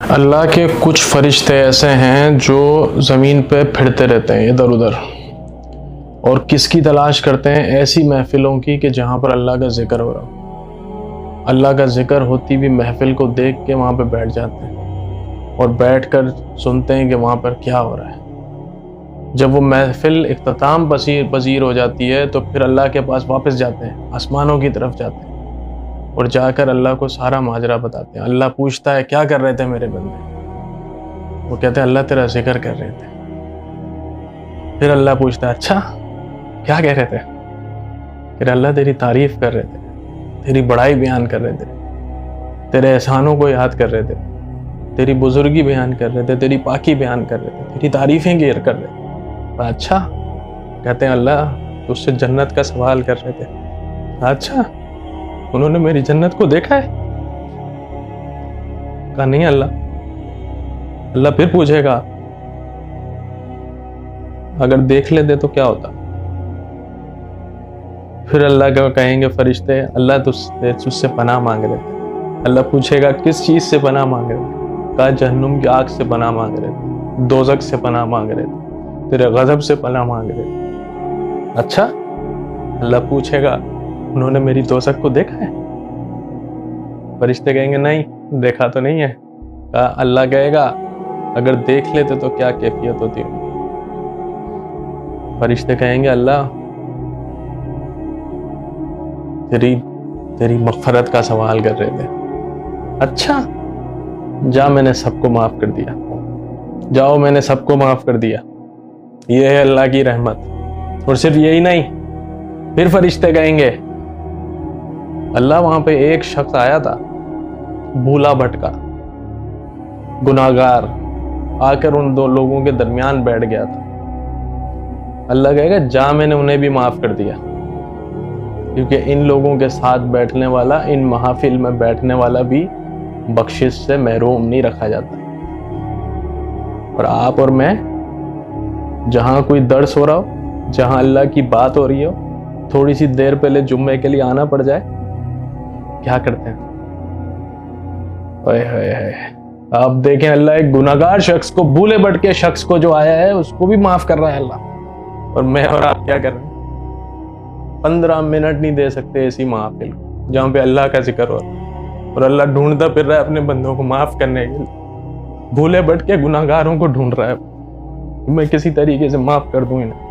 اللہ کے کچھ فرشتے ایسے ہیں جو زمین پہ پھرتے رہتے ہیں ادھر ادھر، اور کس کی تلاش کرتے ہیں؟ ایسی محفلوں کی کہ جہاں پر اللہ کا ذکر ہو رہا، اللہ کا ذکر ہوتی بھی محفل کو دیکھ کے وہاں پہ بیٹھ جاتے ہیں اور بیٹھ کر سنتے ہیں کہ وہاں پر کیا ہو رہا ہے۔ جب وہ محفل اختتام پذیر ہو جاتی ہے تو پھر اللہ کے پاس واپس جاتے ہیں، آسمانوں کی طرف جاتے ہیں اور جا کر اللہ کو سارا ماجرا بتاتے ہیں۔ اللہ پوچھتا ہے کیا کر رہے تھے میرے بندے؟ وہ کہتے ہیں اللہ تیرا ذکر کر رہے تھے۔ پھر اللہ پوچھتا ہے اچھا کیا کہہ رہے تھے؟ پھر اللہ تیری تعریف کر رہے تھے، تیری بڑائی بیان کر رہے تھے، تیرے احسانوں کو یاد کر رہے تھے، تیری بزرگی بیان کر رہے تھے، تیری پاکی بیان کر رہے تھے، تیری تعریفیں کر رہے تھے۔ اچھا، کہتے ہیں اللہ تجھ سے جنت کا سوال کر رہے تھے۔ اچھا، انہوں نے میری جنت کو دیکھا ہے؟ کہا نہیں اللہ پھر پوچھے گا اگر دیکھ لیتے تو کیا ہوتا؟ پھر اللہ کو کہیں گے فرشتے اللہ تجھ سے پناہ مانگ رہے تھے۔ اللہ پوچھے گا کس چیز سے پناہ مانگ رہے تھے؟ کہا جہنم کی آگ سے پناہ مانگ رہے تھے، دوزخ سے پناہ مانگ رہے تھے، تیرے غضب سے پناہ مانگ رہے تھے۔ اچھا، اللہ پوچھے گا انہوں نے میری دوزخ کو دیکھا ہے؟ فرشتے کہیں گے نہیں دیکھا تو نہیں ہے۔ کہا اللہ کہے گا اگر دیکھ لیتے تو کیا کیفیت ہوتی؟ فرشتے کہیں گے اللہ تیری مغفرت کا سوال کر رہے تھے۔ اچھا جا میں نے سب کو معاف کر دیا، جاؤ میں نے سب کو معاف کر دیا۔ یہ ہے اللہ کی رحمت۔ اور صرف یہی نہیں، پھر فرشتے کہیں گے اللہ وہاں پہ ایک شخص آیا تھا بھولا بھٹکا گناہگار، آ کر ان دو لوگوں کے درمیان بیٹھ گیا تھا۔ اللہ کہے گا جا میں نے انہیں بھی معاف کر دیا، کیونکہ ان لوگوں کے ساتھ بیٹھنے والا، ان محافل میں بیٹھنے والا بھی بخشش سے محروم نہیں رکھا جاتا۔ اور آپ اور میں جہاں کوئی درس ہو رہا ہو، جہاں اللہ کی بات ہو رہی ہو، تھوڑی سی دیر پہلے جمعے کے لیے آنا پڑ جائے، کیا کرتے ہیں؟ آپ دیکھیں اللہ ایک گناہگار شخص کو، بھولے بھٹکے شخص کو جو آیا ہے اس کو بھی معاف کر رہا ہے اللہ، اور میں اور آپ کیا کر رہے ہیں؟ 15 منٹ نہیں دے سکتے ایسی محافل جہاں پہ اللہ کا ذکر ہو رہا ہے اور اللہ ڈھونڈتا پھر رہا ہے اپنے بندوں کو معاف کرنے کے لیے۔ بھولے بھٹکے گناہگاروں کو ڈھونڈ رہا ہے، میں کسی طریقے سے معاف کر دوں انہیں۔